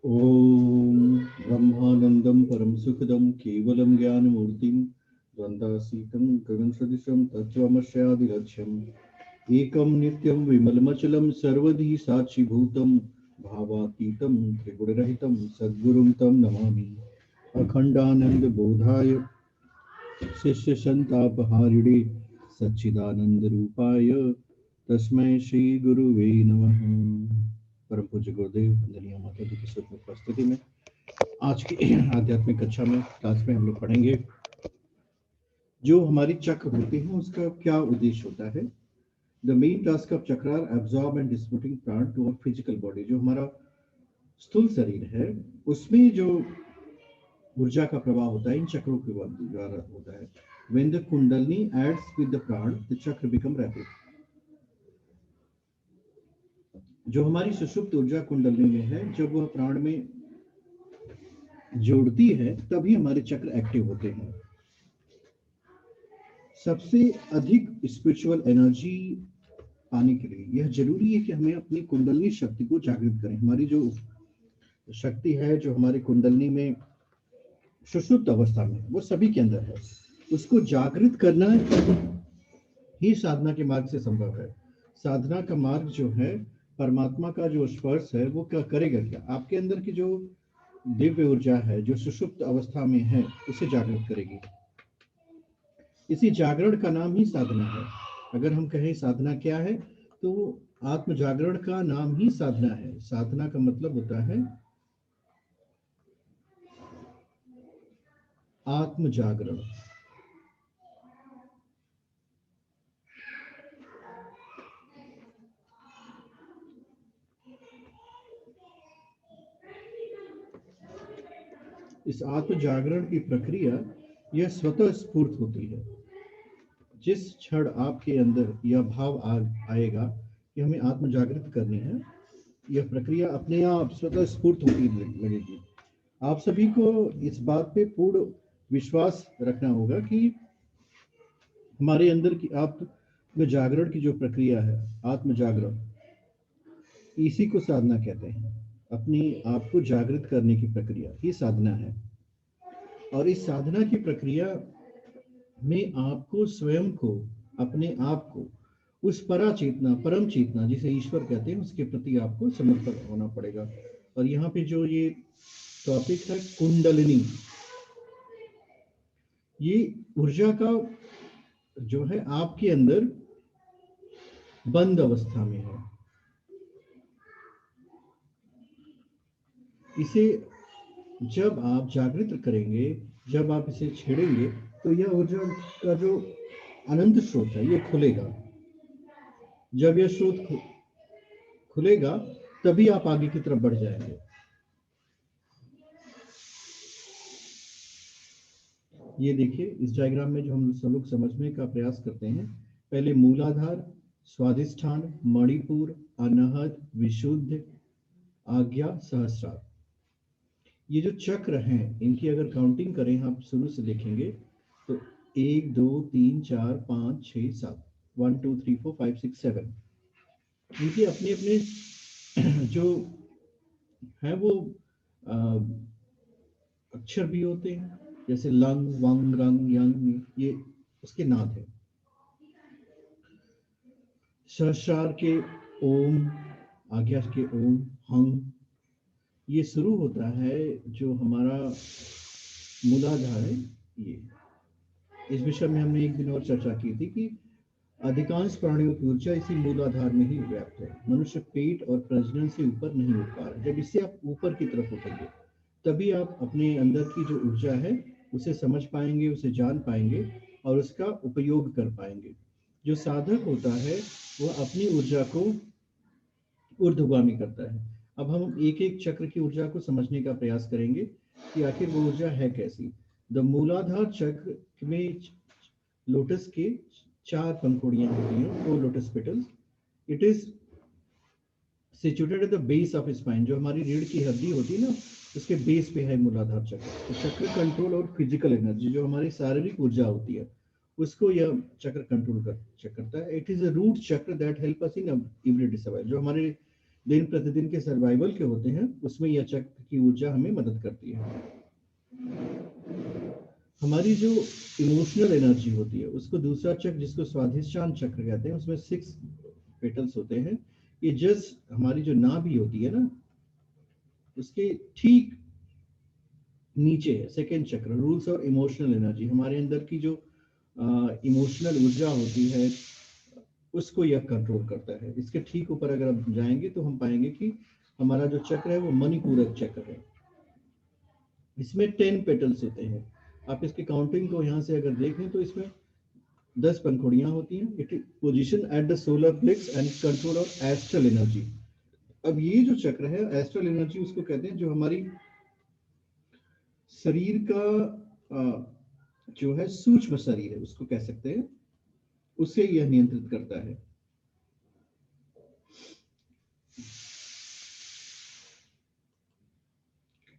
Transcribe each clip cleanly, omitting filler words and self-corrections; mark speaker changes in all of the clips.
Speaker 1: ओम ब्रह्मानंदं परम सुखदं केवलं ज्ञानमूर्तिं द्वन्द्वातीतं गगनसदृशं तत्त्वमस्यादिलक्ष्यम् एकं नित्यं विमलमचलं सर्वधि साक्षिभूतं भावातीतं त्रिगुणरहितं सद्गुरुं तं नमामि अखण्डानन्दबोधाय शिष्यसन्तापहारिणे सच्चिदानन्दरूपाय तस्मै श्री गुरुवे नमः। परम पूज्य गुरुदेव वंदनीय माता जी की सूक्ष्म उपस्थिति में आज की आध्यात्मिक कक्षा में क्लास में हम लोग पढ़ेंगे जो हमारी चक्र होते हैं उसका क्या उद्देश्य होता है। द मेन टास्क ऑफ चक्र आर एब्जॉर्ब एंड डिस्ट्रीब्यूटिंग प्राण टू अवर फिजिकल बॉडी। जो हमारा स्थूल शरीर है उसमें जो ऊर्जा का प्रवाह होता है इन चक्रों के द्वारा होता है। When the Kundalini aids with the prana the chakra become rapid. जो हमारी सुषुप्त ऊर्जा कुंडलिनी में है जब वह प्राण में जोड़ती है तभी हमारे चक्र एक्टिव होते हैं। सबसे अधिक स्पिरिचुअल एनर्जी पाने के लिए यह जरूरी है कि हमें अपनी कुंडलिनी शक्ति को जागृत करें। हमारी जो शक्ति है जो हमारी कुंडलिनी में सुषुप्त अवस्था में वो सभी के अंदर है, उसको जागृत करना ही साधना के मार्ग से संभव है। साधना का मार्ग जो है परमात्मा का जो स्पर्श है वो क्या करेगा, क्या आपके अंदर की जो दिव्य ऊर्जा है जो सुषुप्त अवस्था में है उसे जागृत करेगी। इसी जागरण का नाम ही साधना है। अगर हम कहें साधना क्या है तो आत्म जागरण का नाम ही साधना है। साधना का मतलब होता है आत्म जागरण। इस आत्म जागरण की प्रक्रिया यह स्वतः स्फूर्त होती है। जिस क्षण आपके अंदर यह भाव आएगा कि हमें आत्म जागृत करनी है, यह प्रक्रिया अपने आप स्वतः स्फूर्त होती लगेगी। आप सभी को इस बात पे पूर्ण विश्वास रखना होगा कि हमारे अंदर की आत्म जागरण की जो प्रक्रिया है, आत्म जागरण, इसी को साधना कहते हैं। अपनी आप को जागृत करने की प्रक्रिया ही साधना है। और इस साधना की प्रक्रिया में आपको स्वयं को, अपने आप को उस परा चेतना, परम चेतना जिसे ईश्वर कहते हैं उसके प्रति आपको समर्पित होना पड़ेगा। और यहाँ पे जो ये टॉपिक है कुंडलिनी, ये ऊर्जा का जो है आपके अंदर बंद अवस्था में है। इसे जब आप जागृत करेंगे, जब आप इसे छेड़ेंगे तो यह ऊर्जा का जो अनंत स्रोत है ये खुलेगा। जब यह स्रोत खुलेगा तभी आप आगे की तरफ बढ़ जाएंगे। ये देखिए इस डायग्राम में जो हम सब लोग समझने का प्रयास करते हैं, पहले मूलाधार, स्वादिष्ठान, मणिपुर, अनहद, विशुद्ध, आज्ञा, सहस्रार। ये जो चक्र हैं इनकी अगर काउंटिंग करें, आप शुरू से देखेंगे तो 1 2 3 4 5 6 7, 1 2 3 4 5 6 7, इनके अपने अपने जो है वो अक्षर भी होते हैं, जैसे लंग, वंग, रंग, यंग, ये उसके नाद है। सहस्रार के ओम, आज्ञा के ओम, हंग, ये शुरू होता है जो हमारा मूलाधार है। ये इस विषय में हमने एक दिन और चर्चा की थी कि अधिकांश प्राणियों की ऊर्जा इसी मूलाधार में ही व्याप्त है। मनुष्य पेट और प्रजनन से ऊपर नहीं उठ पा रहा। जब इससे आप ऊपर की तरफ उठेंगे तभी आप अपने अंदर की जो ऊर्जा है उसे समझ पाएंगे, उसे जान पाएंगे और उसका उपयोग कर पाएंगे। जो साधक होता है वह अपनी ऊर्जा को ऊर्ध्वगामी करता है। अब हम एक एक चक्र की ऊर्जा को समझने का प्रयास करेंगे कि आखिर वो ऊर्जा है कैसी। द मूलाधार चक्र में लोटस के 4 पंखुड़ियां होती हैं, 4 lotus petals. It is situated at the base of spine, जो हमारी रीढ़ की हड्डी होती है ना, उसके बेस पे है मूलाधार चक्र। तो चक्र कंट्रोल और फिजिकल एनर्जी, जो हमारी शारीरिक ऊर्जा होती है, उसको यह चक्र कंट्रोल करता है। इट इज अ रूट चक्र that help us in everyday survival, जो हमारे दिन प्रतिदिन के सर्वाइवल के होते हैं, उसमें यह चक्र की ऊर्जा हमें मदद करती है। हमारी जो इमोशनल एनर्जी होती है, उसको दूसरा चक्र, जिसको स्वाधिष्ठान चक्र कहते हैं, उसमें 6 पेटल्स होते हैं। ये जस्ट हमारी जो नाभि होती है ना, उसके ठीक नीचे है सेकेंड चक्र, रूल्स और इमोशनल एनर्जी। हमारे अंदर की जो इमोशनल ऊर्जा होती है, उसको यह कंट्रोल करता है। इसके ठीक ऊपर अगर हम जाएंगे तो हम पाएंगे कि हमारा जो चक्र है वो मणिपूरक चक्र है। इसमें 10 पेटल्स होते हैं। आप इसकी काउंटिंग को यहाँ से अगर देखें तो इसमें 10 पंखुड़ियां होती हैं। It is position at the solar plexus and control of astral energy. अब ये जो चक्र है, एस्ट्रल एनर्जी उसको कहते हैं, जो हमारी शरीर का जो है सूक्ष्म शरीर है, उसको कह सकते हैं, उसे यह नियंत्रित करता है।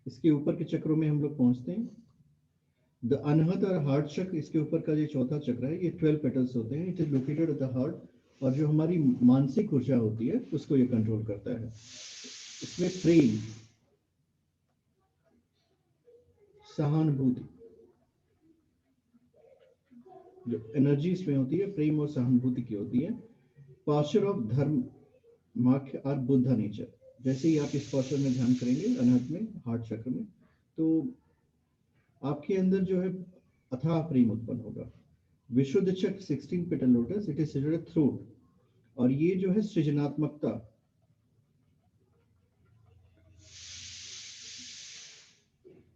Speaker 1: इसके ऊपर के चक्रों में हम लोग पहुंचते हैं। द अनहद और हार्ट चक्र, इसके ऊपर का जो चौथा चक्र है, ये 12 पेटल्स होते हैं। It is located at the heart, और जो हमारी मानसिक ऊर्जा होती है उसको ये कंट्रोल करता है। इसमें प्रेम, सहानुभूति, जो एनर्जी इसमें होती है प्रेम और सहानुभूति की होती है। पास्चर ऑफ धर्म, माख्य और बुद्धा नेचर। जैसे ही आप इस पास्चर में ध्यान करेंगे अनहद में, हार्ट चक्र में, तो आपके अंदर जो है अथाह प्रेम उत्पन्न होगा। विशुद्ध चक्र 16 petal lotus, it is situated throat, और ये जो है सृजनात्मकता,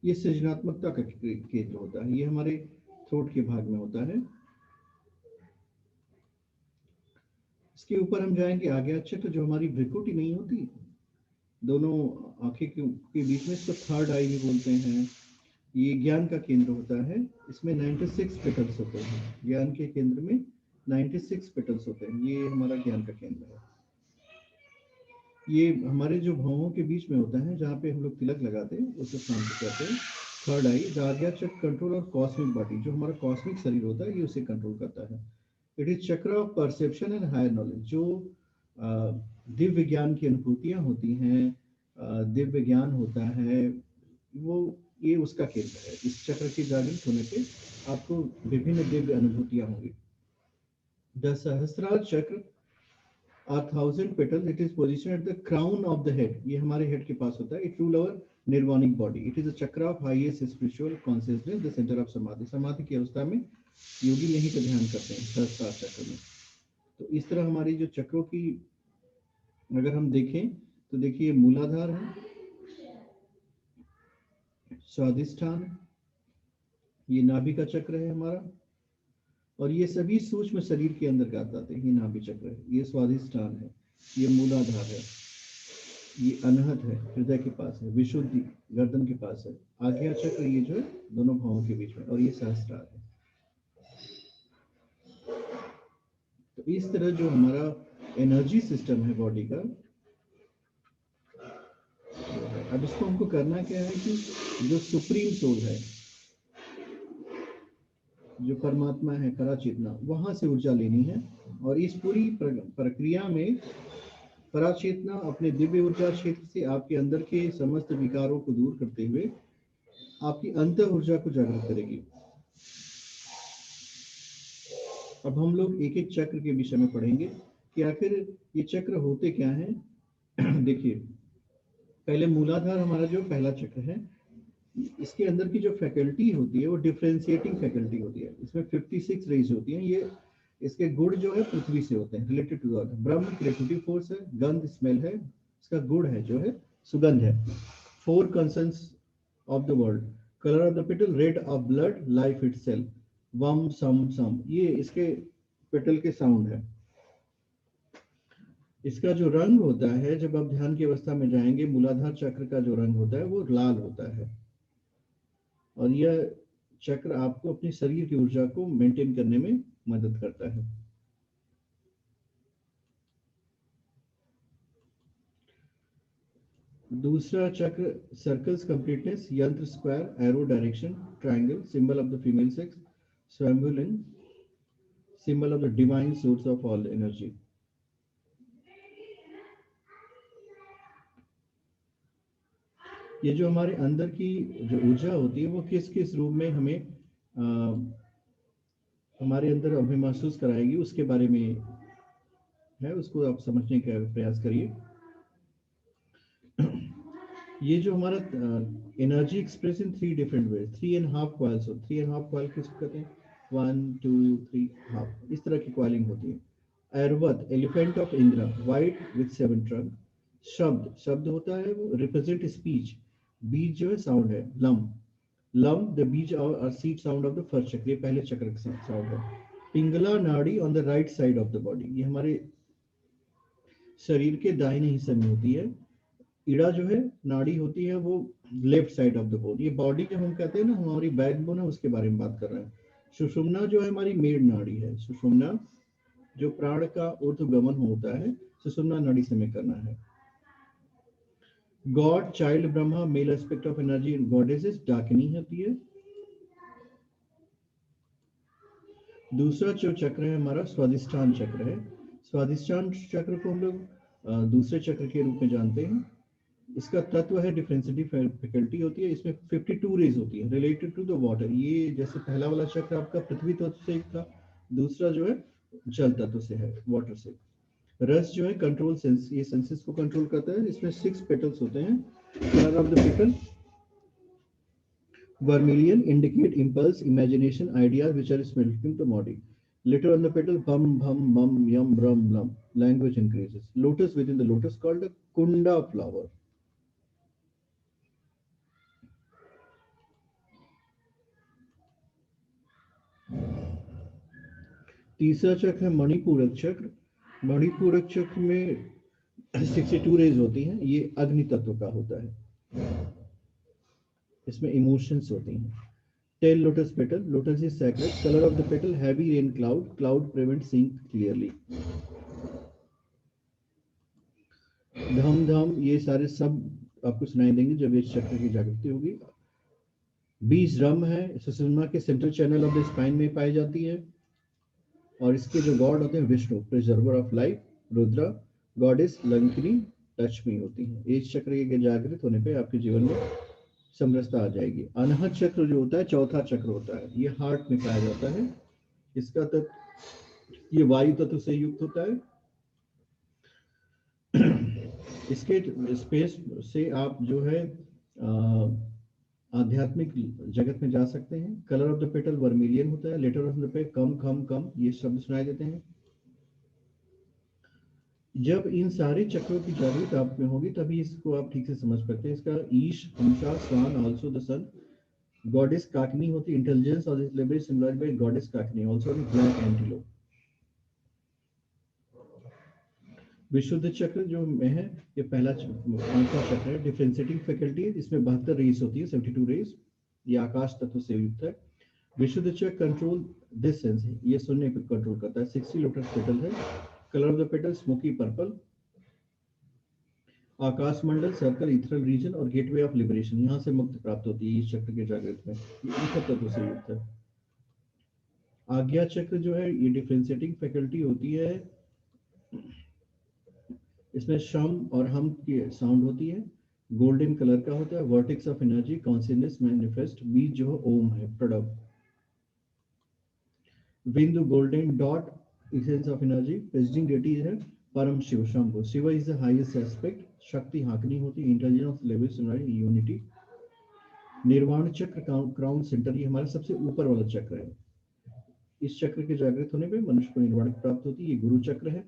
Speaker 1: ये सृजनात्मकता का केंद्र होता है। ये हमारे थ्रोट के भाग में होता है। इसके ऊपर हम जाएंगे आगे चक्र, जो हमारी भ्रिकुटी नहीं होती, दोनों आंखें के बीच में, इसको थर्ड आई भी बोलते हैं। ये ज्ञान का केंद्र होता है। इसमें 96 पेटल्स होते हैं। ज्ञान के केंद्र में 96 पेटल्स होते हैं। ये हमारा ज्ञान का केंद्र है। ये हमारे जो भौहों के बीच में होता है, जहाँ पे हम लोग तिलक लगाते हैं, उसे स्थान पे कहते हैं थर्ड आई। द आज्ञा चक्र कंट्रोल और कॉस्मिक बॉडी, जो हमारा कॉस्मिक शरीर होता है, ये उसे कंट्रोल करता है। It is chakra of perception and higher knowledge, जो दिव्य ज्ञान की अनुभूतियां होती हैं, दिव्य ज्ञान होता है, वो ये उसका केंद्र है। इस चक्र के जागृत होने पे आपको विभिन्न दिव्य अनुभूतियां होंगी। द सहस्त्रार चक्र are 1000 petals. It is positioned at the crown of the head. ये हमारे हेड के पास होता है। It rule our nirvanic body. It is a chakra of highest spiritual consciousness, the center of samadhi. समाधि की अवस्था में योगी यहीं का ध्यान करते हैं, सहस्त्रार चक्र में। तो इस तरह हमारी जो चक्रों की अगर हम देखें तो देखिए, मूलाधार है, स्वाधिष्ठान, ये नाभि का चक्र है हमारा, और ये सभी सूक्ष्म शरीर के अंदर आते हैं। ये नाभि चक्र है, ये स्वाधिष्ठान है, ये मूलाधार है, ये अनहद है, हृदय के पास है, विशुद्धि गर्दन के पास है, आज्ञा चक्र ये जो है दोनों भावों के बीच में, और ये सहस्त्रार है। तो इस तरह जो हमारा एनर्जी सिस्टम है बॉडी का, अब इसको हमको करना क्या है कि जो सुप्रीम सोल है, जो परमात्मा है, पराचेतना, वहां से ऊर्जा लेनी है। और इस पूरी प्रक्रिया में पराचेतना अपने दिव्य ऊर्जा क्षेत्र से आपके अंदर के समस्त विकारों को दूर करते हुए आपकी अंत ऊर्जा को जागृत करेगी। अब हम लोग एक एक चक्र के विषय में पढ़ेंगे कि आखिर ये चक्र होते क्या हैं। देखिए, पहले मूलाधार हमारा जो पहला चक्र है, इसके अंदर की जो फैकल्टी होती है वो डिफरेंशिएटिंग फैकल्टी होती है। इसमें 56 रेज होती हैं। ये इसके गुण जो है पृथ्वी से होते हैं, related to earth. Brahma creative force है, गंध स्मेल है, इसका गुण है जो है सुगंध है। 4 concerns of the world, colour of the petal rid of blood, life itself, वम सम सम, ये इसके पेटल के साउंड है। इसका जो रंग होता है, जब आप ध्यान की अवस्था में जाएंगे, मूलाधार चक्र का जो रंग होता है वो लाल होता है। और यह चक्र आपको अपने शरीर की ऊर्जा को मेंटेन करने में मदद करता है। दूसरा chakra circles completeness, yantra square, arrow direction, triangle, symbol of the female sex, Swayambhulinga, symbol of the divine source of all energy. ये जो हमारे अंदर की जो ऊर्जा होती है वो किस किस रूप में हमें हमारे अंदर हमें महसूस कराएगी, उसके बारे में है, उसको आप समझने का प्रयास करिए। ये जो हमारा energy express in 3 different ways, 3.5 coils, 3.5 coil किसको कहते हैं, 1 2 3 हाफ, इस तरह की कॉइलिंग होती है। Airavata, elephant of Indra, white with 7 trunk. शब्द, शब्द होता है वो रिप्रेजेंट स्पीच, बीज जो है साउंड है, लम, लम द बीज और seed sound of the first चक्र, ये पहले चक्र का साउंड है। पिंगला नाड़ी on the right side of the body, ये हमारे शरीर के दाहिने हिस्से में होती है। इड़ा जो है नाड़ी होती है वो left side of the bone. ये बॉडी जो हम कहते हैं ना हमारी बैकबोन है, उसके बारे में बात कर रहे हैं। सुषुम्ना जो है हमारी मेड नाड़ी है। सुषुम्ना जो प्राण का ऊर्ध्वगमन होता है, सुषुम्ना नाड़ी से में करना है। God, child, Brahma, male aspect of energy and goddesses, Dakini होती है। दूसरा जो चक्र है हमारा स्वादिष्ठान चक्र है। स्वादिष्ठान चक्र को हम लोग दूसरे चक्र के रूप में जानते हैं। इसका तत्व है डिफरेंशिएटिव फैकल्टी होती है। इसमें 52 रेज होती है रिलेटेड टू द वाटर। ये जैसे पहला वाला चक्र आपका पृथ्वी तत्व से था, दूसरा जो है जल तत्व से है, वाटर से। रस जो है कंट्रोल सेंस, ये सेंसेस को कंट्रोल करता है। इसमें 6 पेटल्स होते हैं। Colour of the petal vermilion, indicate impulse, imagination, ideas which are smelting the body. Later on the petal, bum, bum, bum, yum, brum, blum. Language increases. Lotus, within the lotus called a kunda flower. तीसरा चक्र है मणिपूरक चक्र। मणिपूरक चक्र में 62 raise होती हैं। ये अग्नि तत्व का होता है। इसमें इमोशंस होती हैं। 10 lotus petal. Lotus is sacred. Color of the petal, heavy rain cloud. Cloud prevents seeing clearly. धम धम, ये सारे सब आपको सुनाई देंगे जब ये चक्र की जागृति होगी। 20 रम है, सुषुम्ना के central channel of the spine में पाई जाती है। और इसके जो गॉड होते हैं Vishnu, preserver of life, Rudra, goddess Lankini, Lakshmi होती है। इस चक्र के जागृत होने पे आपके जीवन में समरसता आ जाएगी। अनहत चक्र जो होता है चौथा चक्र होता है, ये हार्ट में पाया जाता है। इसका तत्व, ये वायु तत्व से युक्त होता है। इसके स्पेस से आप जो है आध्यात्मिक जगत में जा सकते हैं। Colour of the petal vermilion होता है। लेटर ऑफ द पे कम खम कम, ये शब्द सुनाई देते हैं। जब इन सारे चक्रों की जागृत आप में होगी तभी इसको आप ठीक से समझ पाते हैं। इसका Isha, hamsa, swan, also the sun, goddess Kakini होती है। इंटेलिजेंस और symbolised by goddess Kakini, also the black antelope. Vishuddha chakra जो में है, ये पहला 5वां चक्र है। डिफरेंशिएटिंग फैकल्टी है, इसमें 72 रेस होती है, 72 रेस। ये आकाश तत्व से युक्त है। विशुद्ध चक्र कंट्रोल दिस सेंस है, ये सुनने को कंट्रोल करता है। 60 लोटस पेटल है। Colour of the petal smoky purple. आकाश मंडल, सर्कल, इथरल रीजन और गेटवे ऑफ लिबरेशन, यहाँ से मुक्ति प्राप्त होती है इस चक्र के जागृत में। ये तत्व से युक्त है। आज्ञा चक्र जो है ये डिफरेंशिएटिंग फैकल्टी होती है। इसमें शम और हम की साउंड होती है। गोल्डन कलर का होता है। Vertex of energy, consciousness manifest. बीज जो है ओम है, प्रणव। बिंदु golden dot, essence of energy. Presiding deity है Param Shiva, Shambhu. Shiva is the highest aspect. Shakti Hakini होती है। Intelligence, levels, unity. Nirvana Chakra, crown centre, ये हमारा सबसे ऊपर वाला चक्र है। इस चक्र के जागृत होने पे मनुष्य को निर्वाण प्राप्त होती है। ये गुरु चक्र है।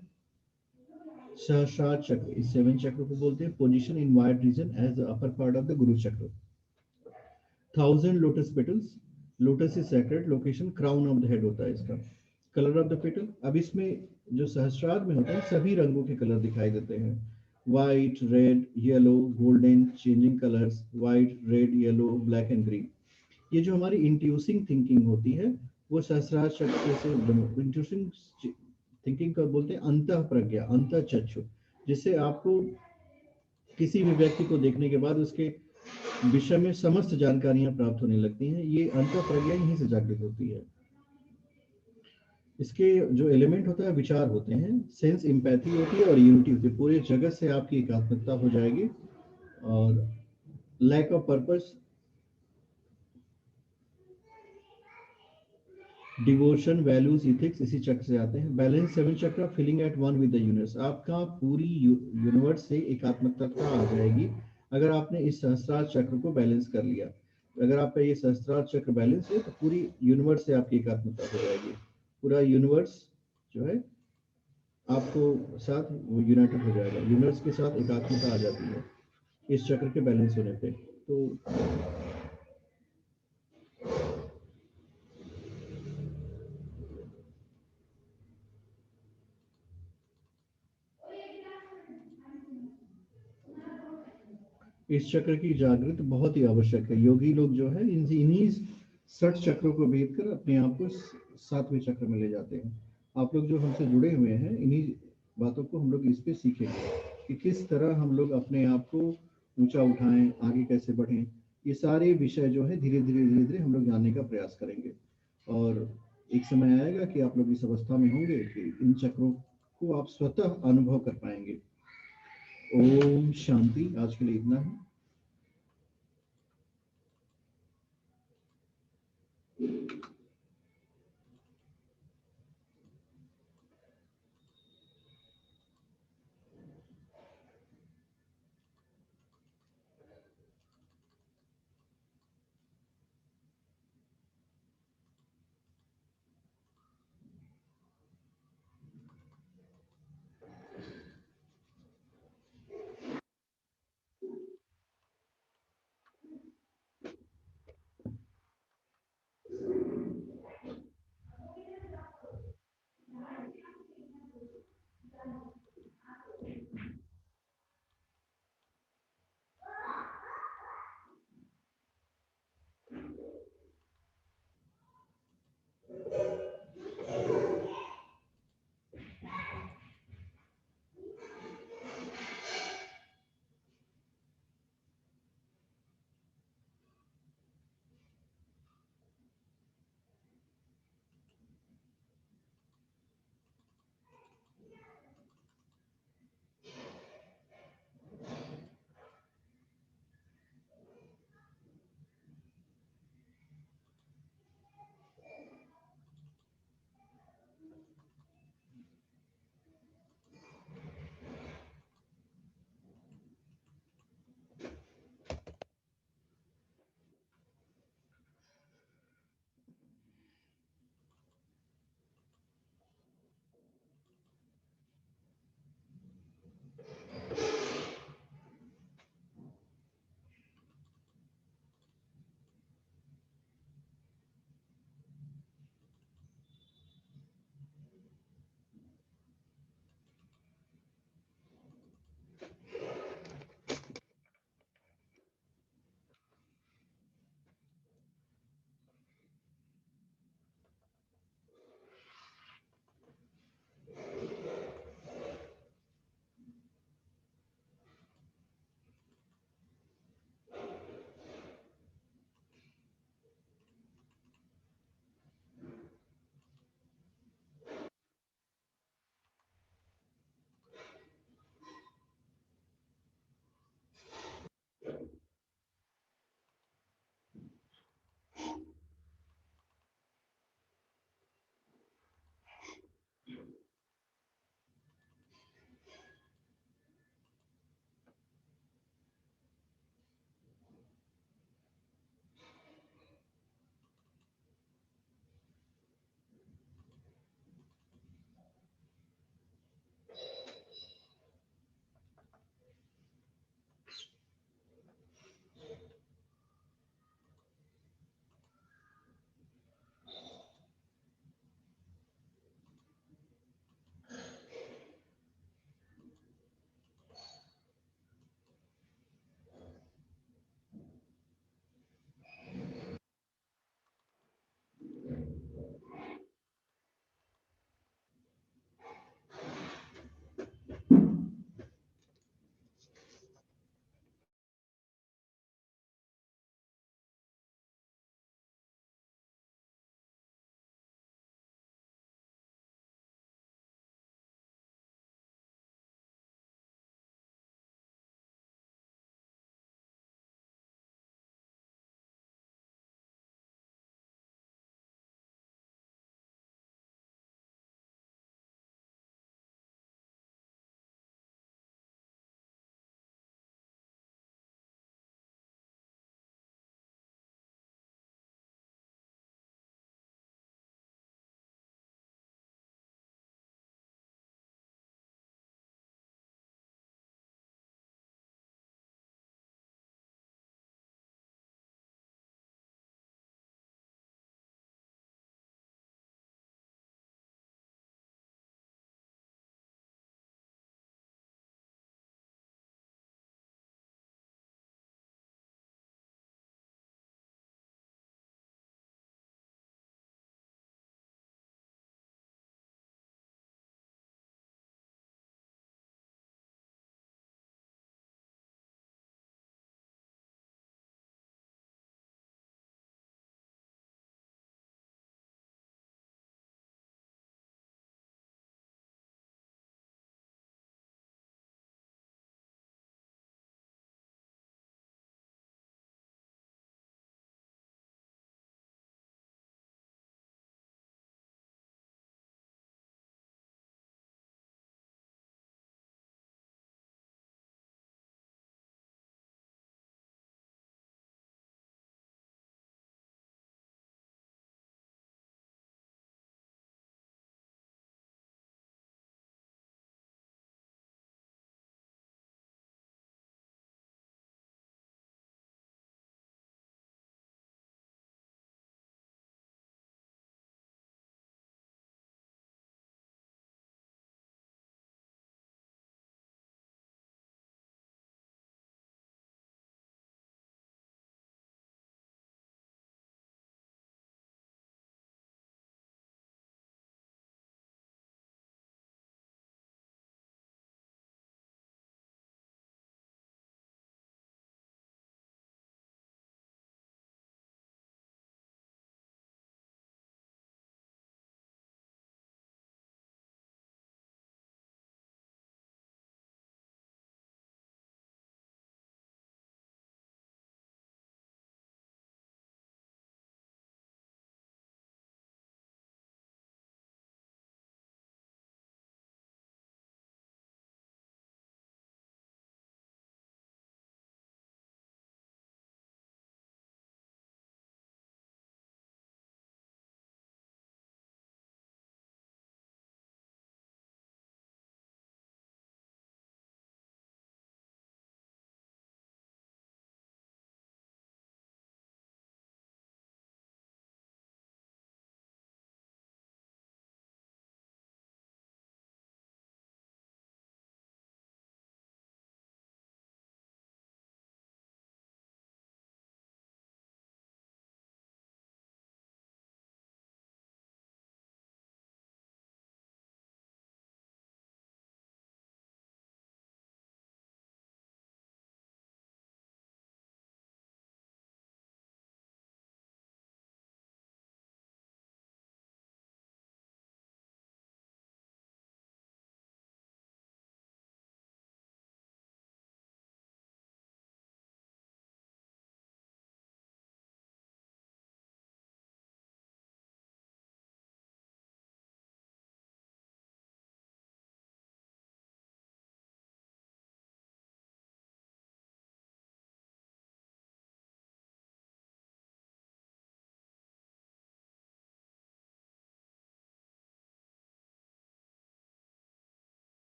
Speaker 1: सहस्रार चक्र, इस 7 चक्र को बोलते हैं। Position in wide region as the upper part of the guru chakra. 1000 lotus petals. Lotus is sacred. Location crown of the head होता है इसका। कलर ऑफ द पेटल, अब इसमें जो सहस्रार में होता है सभी रंगों के कलर दिखाई देते हैं। White, red, yellow, golden, changing colours, white, red, yellow, black and green. ये जो हमारी इंट्यूसिंग थिंकिंग होती है वो सहस्रार चक्र से, इंट्यूसिंग थिंकिंग का बोलते हैं अंतः प्रज्ञा, अंतः चक्षु, जिससे आपको किसी भी व्यक्ति को देखने के बाद उसके विषय में समस्त जानकारियां प्राप्त होने लगती हैं। ये अंतःप्रज्ञा यहीं से जागृत होती है। इसके जो एलिमेंट होता है विचार होते हैं, सेंस एम्पैथी होती है और यूनिटी होती है। पूरे जगत से आपकी एकात्मकता हो जाएगी और lack of purpose, devotion, values, ethics इसी चक्र से आते हैं। बैलेंस 7 चक्र, feeling at one with the universe. आपका पूरी यूनिवर्स से एकात्मकता आ जाएगी अगर आपने इस सहस्त्रार चक्र को बैलेंस कर लिया। अगर आपका ये सहस्त्रार चक्र बैलेंस है तो पूरी यूनिवर्स से आपकी एकात्मकता हो जाएगी। पूरा यूनिवर्स जो है आपको साथ वो यूनाइटेड हो जाएगा, यूनिवर्स के साथ एकात्मकता आ जाती है इस चक्र के बैलेंस होने पे। तो इस चक्र की जागृत बहुत ही आवश्यक है। योगी लोग जो है इन्हीं 60 चक्रों को भेद कर अपने आप को 7वें चक्र में ले जाते हैं। आप लोग जो हमसे जुड़े हुए हैं इन्हीं बातों को हम लोग इस पे सीखेंगे कि किस तरह हम लोग अपने आप को ऊंचा उठाएं, आगे कैसे बढ़ें। ये सारे विषय जो है धीरे धीरे हम लोग जानने का प्रयास करेंगे और एक समय आएगा कि आप लोग इस अवस्था में होंगे कि इन चक्रों को आप स्वतः अनुभव कर पाएंगे। ओम शांति। आज के लिए इतना है।